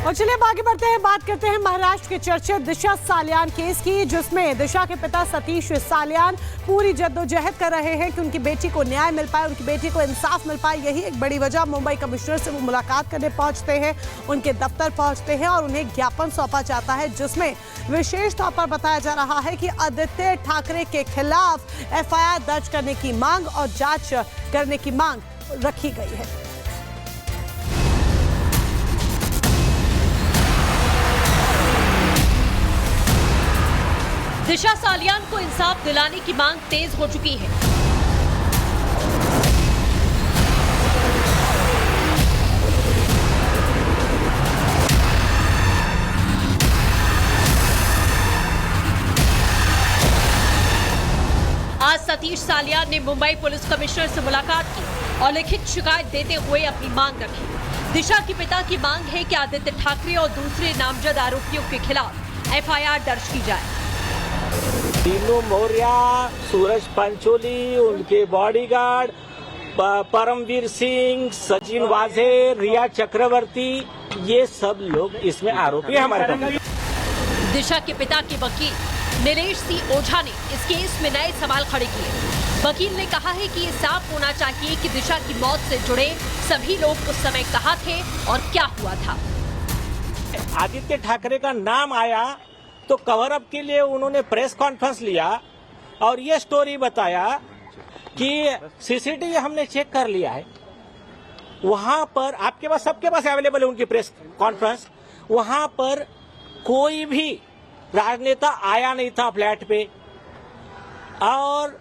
और चलिए अब आगे बढ़ते हैं, बात करते हैं महाराष्ट्र के चर्चित दिशा सालियान केस की, जिसमें दिशा के पिता सतीश सालियान पूरी जद्दोजहद कर रहे हैं कि उनकी बेटी को न्याय मिल पाए, उनकी बेटी को इंसाफ मिल पाए। यही एक बड़ी वजह मुंबई कमिश्नर से वो मुलाकात करने पहुंचते हैं, उनके दफ्तर पहुंचते हैं और उन्हें ज्ञापन सौंपा जाता है, जिसमें विशेष तौर पर बताया जा रहा है कि आदित्य ठाकरे के खिलाफ FIR दर्ज करने की मांग और जांच करने की मांग रखी गई है। दिशा सालियान को इंसाफ दिलाने की मांग तेज हो चुकी है। आज सतीश सालियान ने मुंबई पुलिस कमिश्नर से मुलाकात की और लिखित शिकायत देते हुए अपनी मांग रखी। दिशा के पिता की मांग है कि आदित्य ठाकरे और दूसरे नामजद आरोपियों के खिलाफ FIR दर्ज की जाए। दीनू मौर्य, सूरज पंचोली, उनके बॉडीगार्ड परमवीर सिंह, सचिन वाजे, रिया चक्रवर्ती, ये सब लोग इसमें आरोपी हैं हमारे पास। दिशा के पिता के वकील नीलेश सी ओझा ने इस केस में नए सवाल खड़े किए। वकील ने कहा है कि ये साफ होना चाहिए कि दिशा की मौत से जुड़े सभी लोग उस समय कहाँ थे और क्या हुआ था। आदित्य ठाकरे का नाम आया तो कवर अप के लिए उन्होंने प्रेस कॉन्फ्रेंस लिया और ये स्टोरी बताया कि CCTV हमने चेक कर लिया है, वहां पर आपके पास सबके पास अवेलेबल है उनकी प्रेस कॉन्फ्रेंस, वहां पर कोई भी राजनेता आया नहीं था फ्लैट पे, और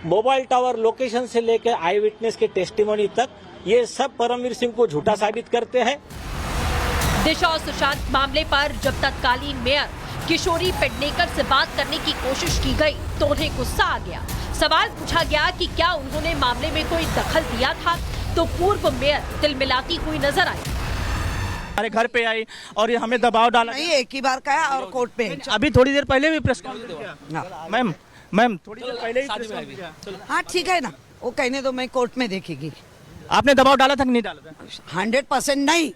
मोबाइल टावर लोकेशन से लेकर आई विटनेस के टेस्टिमोनी तक ये सब परमवीर सिंह को झूठा साबित करते हैं। दिशा और सुशांत मामले पर जब तत्कालीन मेयर किशोरी पेडनेकर से बात करने की कोशिश की गई तो उन्हें गुस्सा आ गया। सवाल पूछा गया कि क्या उन्होंने मामले में कोई दखल दिया था, तो पूर्व मेयर तिलमिलाती हुई नजर आई। हमारे घर पे आई और ये हमें दबाव डाला। नहीं, एक ही बार कहा और कोर्ट पे। अभी थोड़ी देर पहले भी प्रेस कॉन्फ्रेंस मैम थोड़ी देर पहले ही प्रेस कॉन्फ्रेंस। हाँ ठीक है ना, वो कहने दो, मैं कोर्ट में देखेगी। आपने दबाव डाला था कि नहीं डाला था? 100% नहीं।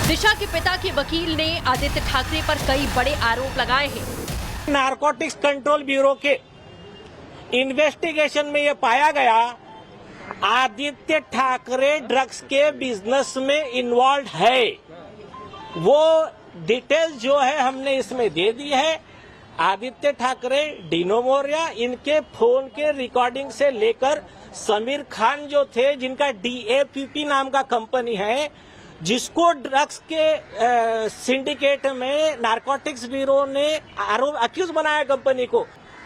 दिशा के पिता के वकील ने आदित्य ठाकरे पर कई बड़े आरोप लगाए हैं। नारकोटिक्स कंट्रोल ब्यूरो के इन्वेस्टिगेशन में ये पाया गया आदित्य ठाकरे ड्रग्स के बिजनेस में इन्वॉल्व है। वो डिटेल्स जो है हमने इसमें दे दी है। आदित्य ठाकरे, दीनू मौर्य, इनके फोन के रिकॉर्डिंग से लेकर समीर खान जो थे, जिनका DAPP नाम का कंपनी है, जिसको ड्रग्स के सिंडिकेट में नारकोटिक्स ब्यूरो ने आरोप अक्यूज बनाया कंपनी को,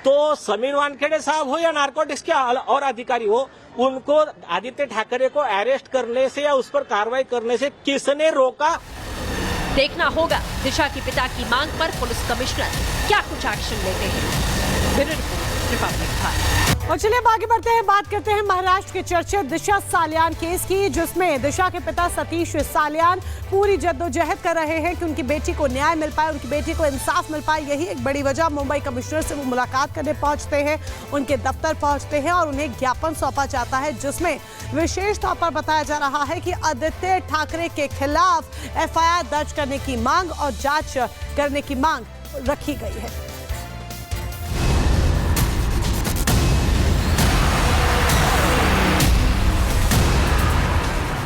तो समीर वानखेड़े साहब हो या नारकोटिक्स के और अधिकारी हो, उनको आदित्य ठाकरे को अरेस्ट करने से या उस पर कार्रवाई करने से किसने रोका? देखना होगा दिशा के पिता की मांग पर पुलिस कमिश्नर क्या कुछ एक्शन लेते हैं। Bureau report, Republic Bharat. और चलिए अब आगे बढ़ते हैं, बात करते हैं महाराष्ट्र के चर्चित दिशा सालियान केस की, जिसमें दिशा के पिता सतीश सालियान पूरी जद्दोजहद कर रहे हैं कि उनकी बेटी को न्याय मिल पाए, उनकी बेटी को इंसाफ मिल पाए। यही एक बड़ी वजह मुंबई कमिश्नर से वो मुलाकात करने पहुंचते हैं, उनके दफ्तर पहुंचते हैं और उन्हें ज्ञापन सौंपा जाता है, जिसमें विशेष तौर पर बताया जा रहा है कि आदित्य ठाकरे के खिलाफ FIR दर्ज करने की मांग और जांच करने की मांग रखी गई है।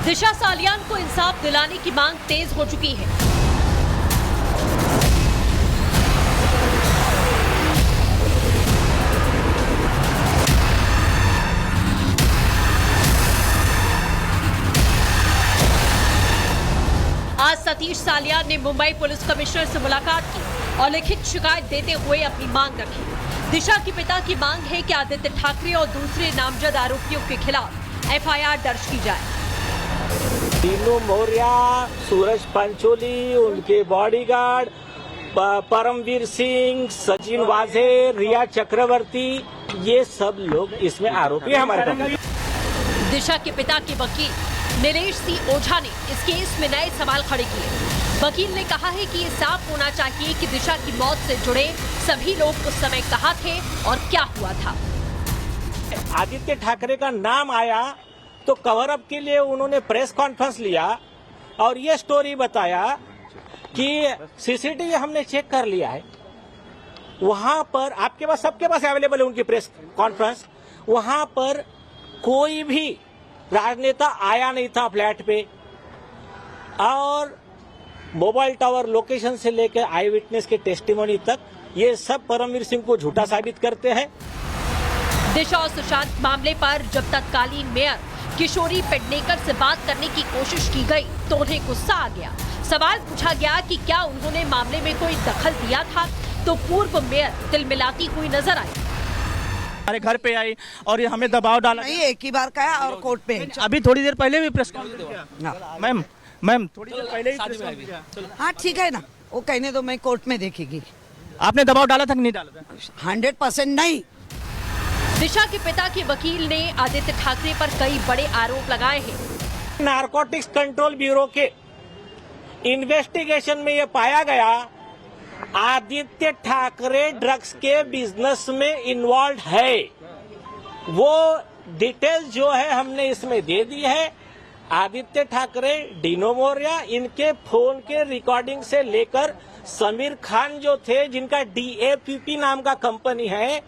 दिशा सालियान को इंसाफ दिलाने की मांग तेज हो चुकी है। आज सतीश सालियान ने मुंबई पुलिस कमिश्नर से मुलाकात की और लिखित शिकायत देते हुए अपनी मांग रखी। दिशा के पिता की मांग है कि आदित्य ठाकरे और दूसरे नामजद आरोपियों के खिलाफ FIR दर्ज की जाए। दीनू मौर्य, सूरज पंचोली, उनके बॉडीगार्ड परमवीर सिंह, सचिन वाजे, रिया चक्रवर्ती, ये सब लोग इसमें आरोपी हैं हमारे पास। दिशा के पिता के वकील नीलेश सी ओझा ने इस केस में नए सवाल खड़े किए। वकील ने कहा है कि ये साफ होना चाहिए कि दिशा की मौत से जुड़े सभी लोग उस समय कहाँ थे और क्या हुआ था। आदित्य ठाकरे का नाम आया तो कवर अप के लिए उन्होंने प्रेस कॉन्फ्रेंस लिया और ये स्टोरी बताया कि सीसीटीवी हमने चेक कर लिया है, वहां पर आपके पास सबके पास अवेलेबल है उनकी प्रेस कॉन्फ्रेंस, वहां पर कोई भी राजनेता आया नहीं था फ्लैट पे, और मोबाइल टावर लोकेशन से लेकर आई विटनेस के टेस्टिमोनी तक ये सब परमवीर सिंह को झूठा साबित करते हैं। दिशा और सुशांत मामले पर जब तत्कालीन मेयर किशोरी पेडनेकर से बात करने की कोशिश की गई तो उन्हें गुस्सा आ गया। सवाल पूछा गया कि क्या उन्होंने मामले में कोई दखल दिया था, तो पूर्व मेयर तिलमिलाती हुई नजर आई। हमारे घर पे आई और ये हमें दबाव डाला। नहीं, एक ही बार कहा और कोर्ट पे है। अभी थोड़ी देर पहले भी प्रेस कॉन्फ्रेंस किया। मैम थोड़ी देर पहले ही प्रेस कॉन्फ्रेंस किया। हाँ ठीक है ना, वो कहने दो, मैं कोर्ट में देखेगी। आपने दबाव डाला था कि नहीं डाला था? 100% नहीं। दिशा के पिता के वकील ने आदित्य ठाकरे पर कई बड़े आरोप लगाए हैं। नारकोटिक्स कंट्रोल ब्यूरो के इन्वेस्टिगेशन में ये पाया गया आदित्य ठाकरे ड्रग्स के बिजनेस में इन्वॉल्व है। वो डिटेल जो है हमने इसमें दे दी है। आदित्य ठाकरे, डिनो मौर्य, इनके फोन के रिकॉर्डिंग से लेकर समीर खान जो थे, जिनका DAPP नाम का कंपनी है,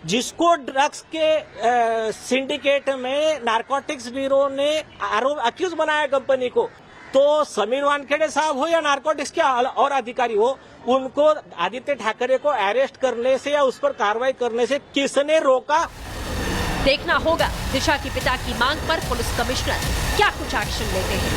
जिसको ड्रग्स के सिंडिकेट में नारकोटिक्स ब्यूरो ने आरोप अक्यूज बनाया कंपनी को, तो समीर वानखेड़े साहब हो या नारकोटिक्स के और अधिकारी हो, उनको आदित्य ठाकरे को अरेस्ट करने से या उस पर कार्रवाई करने से किसने रोका? देखना होगा दिशा के पिता की मांग पर पुलिस कमिश्नर क्या कुछ एक्शन लेते हैं।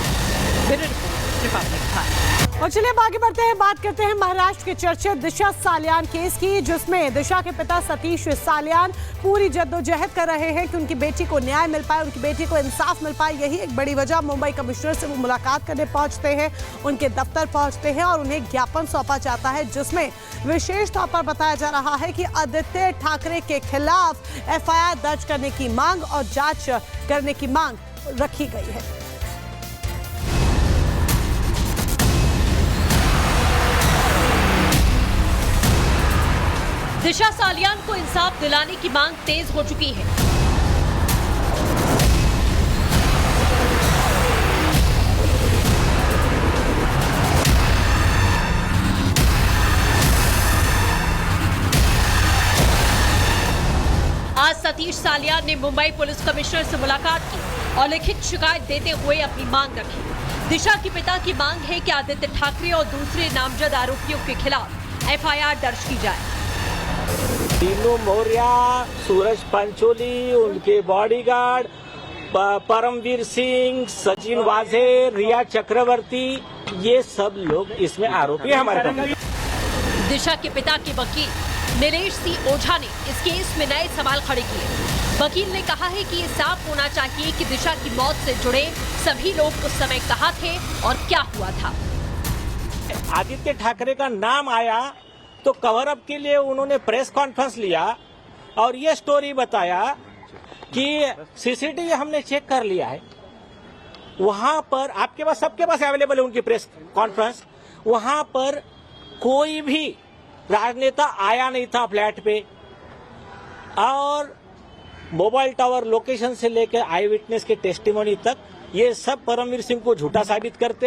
Bureau report, Republic Bharat. और चलिए अब आगे बढ़ते हैं, बात करते हैं महाराष्ट्र के चर्चित दिशा सालियान केस की, जिसमें दिशा के पिता सतीश सालियान पूरी जद्दोजहद कर रहे हैं कि उनकी बेटी को न्याय मिल पाए, उनकी बेटी को इंसाफ मिल पाए। यही एक बड़ी वजह मुंबई कमिश्नर से वो मुलाकात करने पहुंचते हैं, उनके दफ्तर पहुंचते हैं और उन्हें ज्ञापन सौंपा जाता है, जिसमें विशेष तौर पर बताया जा रहा है कि आदित्य ठाकरे के खिलाफ FIR दर्ज करने की मांग और जांच करने की मांग रखी गई है। दिशा सालियान को इंसाफ दिलाने की मांग तेज हो चुकी है। आज सतीश सालियान ने मुंबई पुलिस कमिश्नर से मुलाकात की और लिखित शिकायत देते हुए अपनी मांग रखी। दिशा के पिता की मांग है कि आदित्य ठाकरे और दूसरे नामजद आरोपियों के खिलाफ FIR दर्ज की जाए। डिनो मौर्य, सूरज पंचोली, उनके बॉडीगार्ड परमवीर सिंह, सचिन वाजे, रिया चक्रवर्ती, ये सब लोग इसमें आरोपी हैं हमारे पास। दिशा के पिता के वकील नीलेश सी ओझा ने इस केस में नए सवाल खड़े किए। वकील ने कहा है कि ये साफ होना चाहिए कि दिशा की मौत से जुड़े सभी लोग उस समय कहाँ थे और क्या हुआ था। आदित्य ठाकरे का नाम आया तो कवर अप के लिए उन्होंने प्रेस कॉन्फ्रेंस लिया और ये स्टोरी बताया कि सीसीटीवी हमने चेक कर लिया है, वहां पर आपके पास सबके पास अवेलेबल है उनकी प्रेस कॉन्फ्रेंस, वहां पर कोई भी राजनेता आया नहीं था फ्लैट पे, और मोबाइल टावर लोकेशन से लेकर आई विटनेस के टेस्टिमोनी तक ये सब परमवीर सिंह को झूठा साबित करते